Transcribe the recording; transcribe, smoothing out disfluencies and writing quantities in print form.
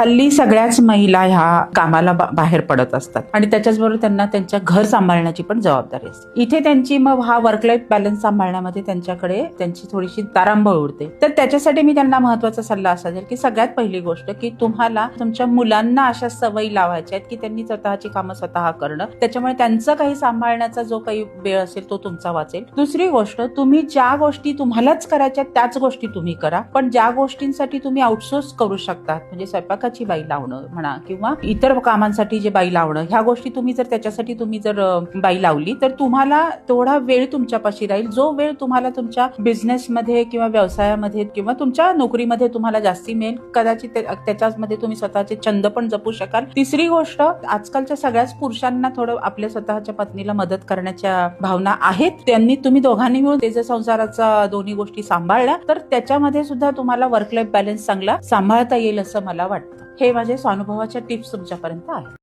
हल्ली सगळ्याच महिला ह्या कामाला बाहेर पडत असतात आणि त्याच्याचबरोबर त्यांना त्यांच्या घर सांभाळण्याची पण जबाबदारी असते. इथे त्यांची मग हा वर्क लाईफ बॅलन्स सांभाळण्यामध्ये त्यांच्याकडे त्यांची थोडीशी तारांबळ उडते. तर त्याच्यासाठी मी त्यांना महत्वाचा सल्ला असा देईल की सगळ्यात पहिली गोष्ट की तुम्हाला तुमच्या मुलांना अशा सवयी लावायच्या आहेत की त्यांनी स्वतःची कामं स्वतः करणं, त्याच्यामुळे त्यांचं काही सांभाळण्याचा जो काही वेळ असेल तो तुमचा वाचेल. दुसरी गोष्ट, तुम्ही ज्या गोष्टी तुम्हालाच करायच्या त्याच गोष्टी तुम्ही करा, पण ज्या गोष्टींसाठी तुम्ही आउटसोर्स करू शकता म्हणजे स्वयंपाकाची बाई लावणं म्हणा किंवा इतर कामांसाठी जे बाई लावणं, ह्या गोष्टी तुम्ही जर त्याच्यासाठी तुम्ही जर बाई लावली तर तुम्हाला तेवढा वेळ तुमच्यापाशी राहील जो वेळ तुम्हाला तुमच्या बिझनेसमध्ये किंवा व्यवसायामध्ये किंवा तुमच्या नोकरीमध्ये तुम्हाला जास्ती मिळेल. कदाचित त्याच्यामध्ये तुम्ही स्वतःचे छंद पण जपू शकाल. तिसरी गोष्ट, आजकालच्या सगळ्याच पुरुषांना थोडं आपल्या स्वतःच्या पत्नीला मदत करण्याच्या भावना आहेत. त्यांनी तुम्ही दोघांनी मिळून त्याच्या संसाराचा दोन्ही गोष्टी सांभाळल्या तर त्याच्यामध्ये सुद्धा तुम्हाला वर्क लाईफ बॅलन्स चांगला सांभाळता येईल असं मला वाटतं. हे माझे स्वानुभवाच्या टिप्स तुमच्यापर्यंत आहेत.